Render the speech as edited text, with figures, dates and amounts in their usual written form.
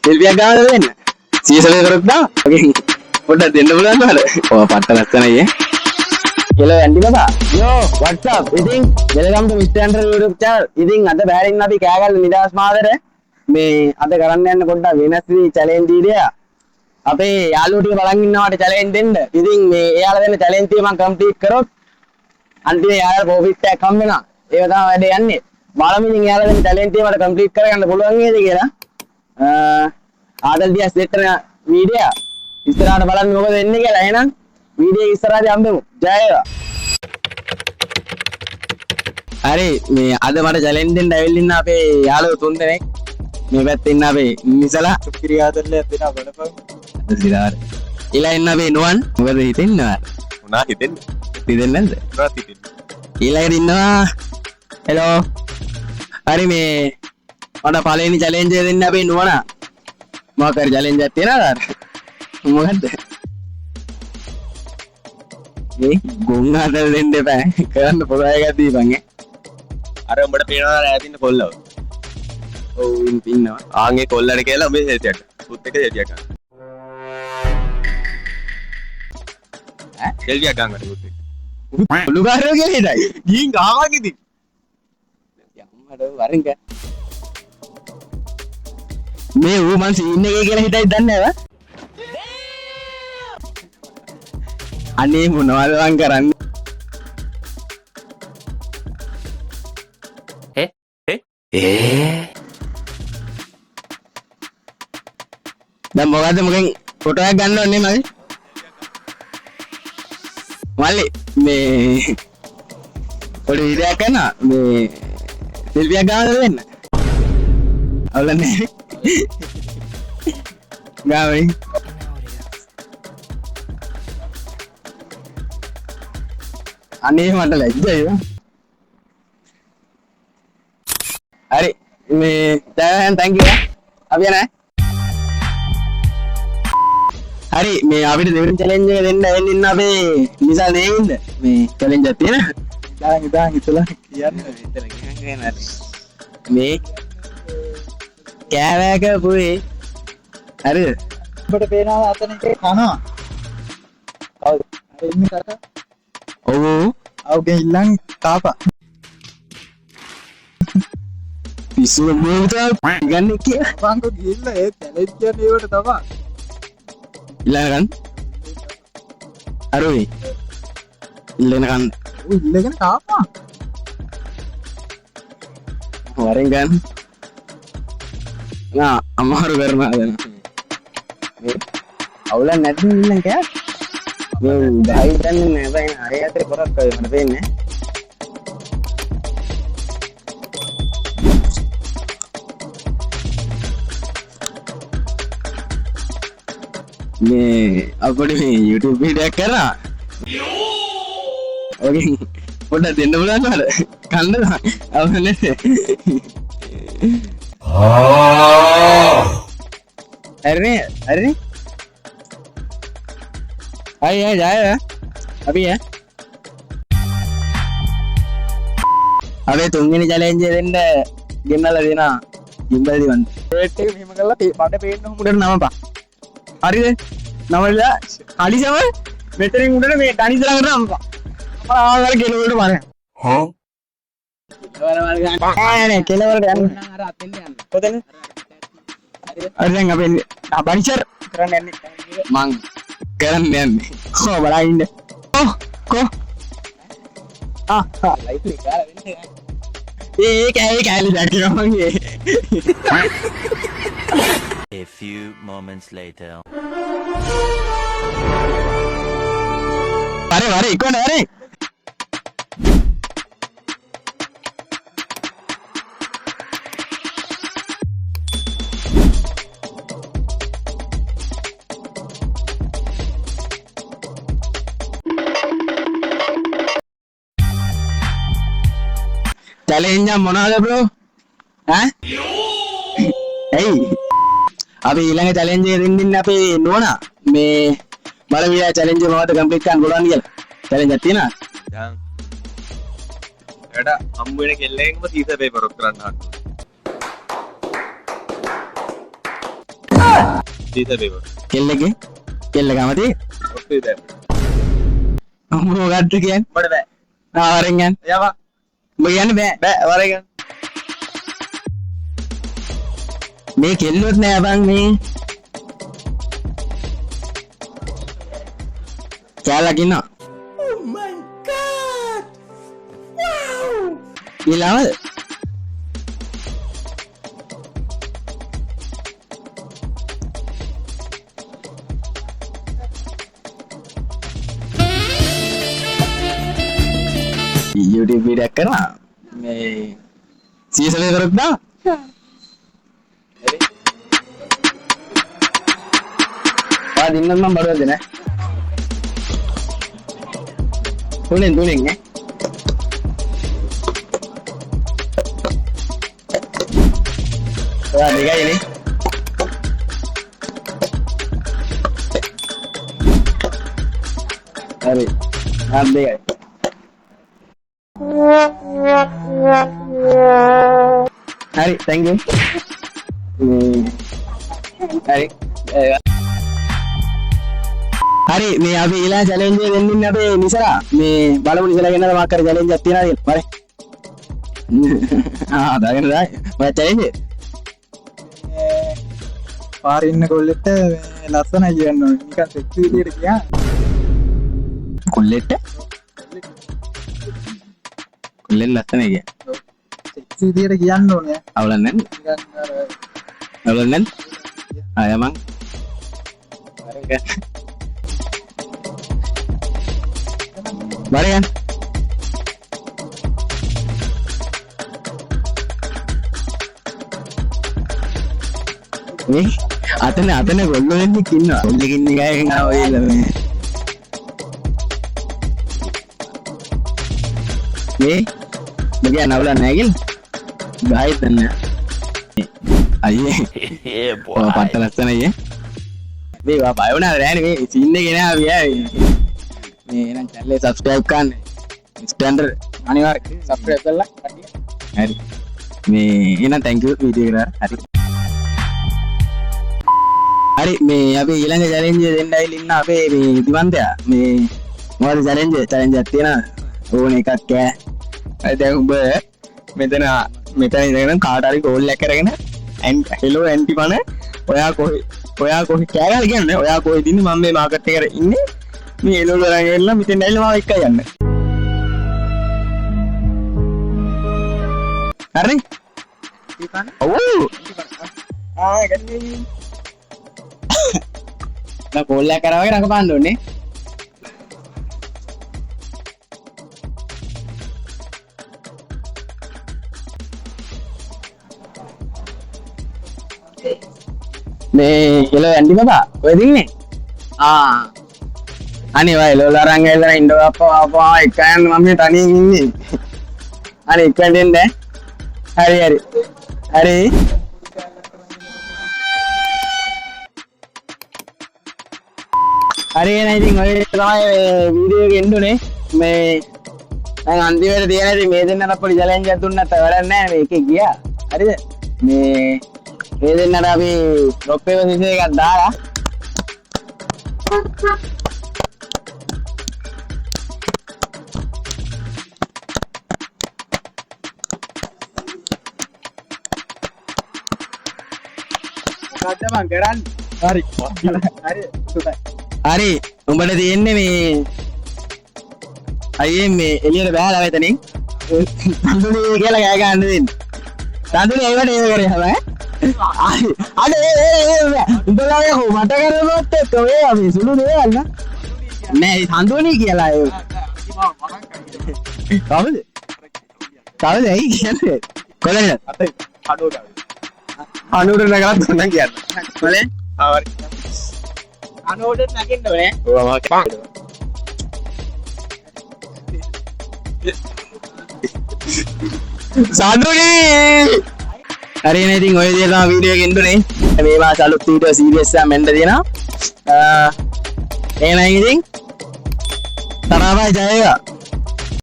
සෙල්ෆියක් ගන්නද දෙන්න සීසලේ කරත් දා පොඩ්ඩක් දෙන්න පුළුවන්ද මට ඔය පට්ට ලස්සනයි hello ඇන්ටි බබා yo what's up ඉතින් welcome to Mr. Andrew YouTube channel ඉතින් අද බෑරින් අපි කෑගල්ල නිදාස් මාදර මේ අද කරන්න යන්න පොඩ්ඩක් වෙනස් වී challenge video අපේ යාළුවෝ ටික බලන් ඉන්නවට challenge දෙන්න ඉතින් මේ එයාලා දෙන්න challenge එක මම complete කරොත් අන්තිමේ යාළුවා profit එකක් හම්බ වෙනවා ඒක තමයි වැඩේ යන්නේ බලමු ඉතින් එයාලා දෙන්න challenge එක මට complete කරගන්න පුළුවන් නේද කියලා ආදල් දියා සෙට් කරන වීඩියෝ ඉස්සරහට බලන්න මොකද වෙන්නේ කියලා එහෙනම් වීඩියෝ එක ඉස්සරහදී හම්බෙමු ජය වේවා හරි මේ අද මට challenge දෙන්න ඇවිල්ලා ඉන්න අපේ යාළුවෝ තුන් දෙනෙක් මේ පැත්තේ ඉන්න අපේ නිසලා සුපිරියාදල්ලයක් දෙනවා බලපන් අද සිලාර ඊළඟ ඉන්න අපේ නුවන් මොකද හිතෙන්නේ උනා හිතෙන්නේ නැද්ද උනා හිතෙන්නේ ඊළඟට ඉන්නවා හෙලෝ හරි මේ මට පළවෙනි challenge එක දෙන්න අපේ නුවණා මොකක් හරි challenge එකක් තියනවාද මොකද්ද මේ ගොන් හදලා දෙන්න එපා කරන්න පුළුවන් එකක් දීපන් අර උඹට පේනවා ඈතින් කොල්ලව ඔව් ඉන්නවා ආන්ගේ කොල්ලට කියලා උඹේ හේතියක් සුත් එක හේතියක් ගන්න ඈ සෙල්වියක් ගන්නට සුත් එක උළුකාරයෝ කියලා හිටයි ගිහින් ගාවක් ඉතින් යම්මඩ වරින්ක මේ ඌ මං සීන් එකේ කියලා හිතයි දන්නේ නැව අනේ මොනවද මං කරන්නේ දැන් මොකද්ද මොකෙන් ෆොටෝ එකක් ගන්න ඕනේ මගේ මල්ලි මේ පොඩි වීඩියෝ එකක් කරනවා මේ සෙල්ෆියක් ගන්නද දෙන්න අවුලන්නේ ගාවයි අනේ මට ලැජ්ජයි හරි මේ දැන් thank you අපි යනවා හරි මේ අපිට දෙවෙනි challenge එක දෙන්න ඇවිල්ලා ඉන්න අපේ නිසල් නේද මේ challenge එක තියෙන ඉදාන් හිතලා කියන්නේ විතර ගියන් හරි මේ කෑවෑක පුයි හරිද ඔබට පේනවා අතන එකේ කනවා කවුද අර ඉන්නේ කතා ඔව් අවුගේ ඉල්ලන් තාපා පිස්සු මොකද ගන්න කිය බංකෝ ගිහිල්ලා ඒ challenge කියන්නේ ඒවට තමයි ඉල්ලගන්න අරුයි ඉල්ලගෙන ඉල්ලගෙන තාපා වරෙන් ගන්න නා අමාරු කරනවා දැන් මේ අවුල නැති ඉල්ලන් කෑ මේ ගහයි දන්නේ නැහැ බෑ අය අතේ කරක් කයි මට පේන්නේ මේ අපිට මේ YouTube වීඩියෝ එකක් කරා ඕකේ පොඩ්ඩක් දෙන්න බලන්න මට කන්න අවුලන්නේ හරිනේ හරිනේ අය ජය අපි අපේ තුන්වෙනි challenge එක දෙන්න ගෙන්නලා දෙනවා gimbal දිවන්න ඒත් එක මෙහෙම කරලා මට පේන්න උඩට නමපන් හරිද නමලා කලිසම මෙතනින් උඩට මේ ටනිස් ළඟට නමපන් අපර ආවල් කෙලවලට බලන්න හා කෙලවර වල ගන්න නෑ කෙලවරට යන්න අර අතෙන් යන්න කොතන හරි දැන් අපි බනිචර් කරන්න යන්නේ මං කරන්න යන්නේ කො බලන් ඉන්න කො ලයිට් එක ගාලා වෙන්නේ ඒක කැලේ දැක්කම මගේ A few moments later. Ware ikon ware. Challenge මොනවාද bro? ඈ? hey අපි ඊළඟ challenge එක දෙන්න අපේ නෝනා මේ බලවිලා challenge එක මොකද complete කරන්න පුළුවන් කියලා challenge එකක් තියෙනවා දැන් එඩ හම්බ වෙන කෙල්ලෙන්ම තීස පේපර් ඔක් කරන්න හදනවා කෙල්ලගේ කෙල්ල කමති මොකක්ද කියන්නේ මට බෑ. ආවරෙන් යන්න යවා. උඹ කියන්න බෑ බෑ වරගෙන. මේ කෙල්ලොත් නෑ බං මේ කැලක් ඉන්නවා Oh my god. ඊළඟ YouTube video එකක් කරනවා මේ සීසලේ කරත් දා දින්න මම බඩුවද නෑ තුනෙන් නේ දෙකයිනේ හරි දෙකයි හරි thank you හරි හරි මේ අපි ඊළඟ චැලෙන්ජ් එක දෙන්න ඉන්නේ අපේ නිසලා මේ බලමු නිසලා ගෙන්නලා මාක් කර චැලෙන්ජ් එකක් තියනවා නේද බලන්න දාගෙන දායි මොකක්ද චැලෙන්ජ් එක පාරේ ඉන්න කොල්ලෙක්ට මේ ලස්සනයි කියන්න ඕනේ. නිකන් සෙක්සි විදියට කියා. කොල්ලෙට කොල්ලෙන් ලස්සනයි කිය සෙක්සි විදියට කියන්න ඕනේ. අවුලන්නේ නිකන් අර අවුලන්නේ ආය මං Marian. Nih, atene gollo enni kinna. Golle kinni gayen oyilla me. Nih, bagi nawla nagil. Gayet tanne. Ayye. Yeah, boy. Oh, patta lassana ye. Me wa bayona rani me scene එක නේ අපි මේ එහෙනම් channel එක subscribe කරන්න. Standard අනිවාර්යයෙන් subscribe කරලා කට්ටිය. හරි. මේ එහෙනම් thank you වීඩියෝ එකට. හරි. හරි මේ අපි ඊළඟ challenge එක දෙන්න ඇවිල්ලා ඉන්න අපේ මේ දිවන්තයා. මේ මොකද challenge එකක් තියෙනවා. ඕන එකක් කෑ. හරි දැන් උඹ මෙතන ඉඳගෙන කාට හරි goal එකක් කරගෙන hello anti පන ඔයා කොහේ කෑගල් කියන්නේ ඔයා කොහෙද ඉන්නේ මම මේ මාකට් එකට ඉන්නේ මේ එළවලු අරන් එන්න මෙතෙන් ඇවිල්ලා මාව එක්ක යන්න හරි ඉතින් ඔව් ගන්නේ දැන් කෝල් එකක් කරා වගේ රඟපාන්න ඕනේ මේ එළව ඇන්ඩි බබා ඔයද ඉන්නේ අනේ ඔය එළවලු අරන් ඇවිල්ලා ඉන්න අප්පා එක්ක යන්න මම මේ තනියෙන් ඉන්නේ අනේ එක්කෙන් දෙන්න හරි එහෙනම් ඉතින් ඔය තමයි වීඩියෝ එක එන්න උනේ මේ දැන් අන්තිමට තියෙන ඉතින් මේ දෙන්නට පොඩි චැලෙන්ජ් එකක් දුන්නත් වැඩක් නැහැ මේකේ ගියා හරිද මේ දෙන්නට අපි ඩ්‍රොප් එක සිස්ටම් එකක් දාලා මොකක්ද මං කරන්නේ හරි හරි උඹට තියෙන්නේ මේ අයියේ මේ එළියට බහලා වෙතනින් තඳුනේ කියලා කෑ ගන්න දෙන්න තඳුනේ ඒවට ඒව කරේ හැම අද උඹලා මට කරනොත් එක්ක මේ අපි සුළු දේවල් නෑ තඳුනේ කියලා ඒ කවුද ඇයි කියන්නේ කොහෙන්ද අනුර නගලා දුන්නා කියන්නේ කොලේ ආවරි අනුර නගින්න ඕනේ සාදුනේ හරි නේ ඉතින් ඔය විදිහට තමයි වීඩියෝ එක එන්නුනේ මේ මාස අලුත් වීඩියෝ සීරීස් එකක් මෙන්න තියෙනවා එහෙනම් ඉතින් තරහවයි ජය වේවා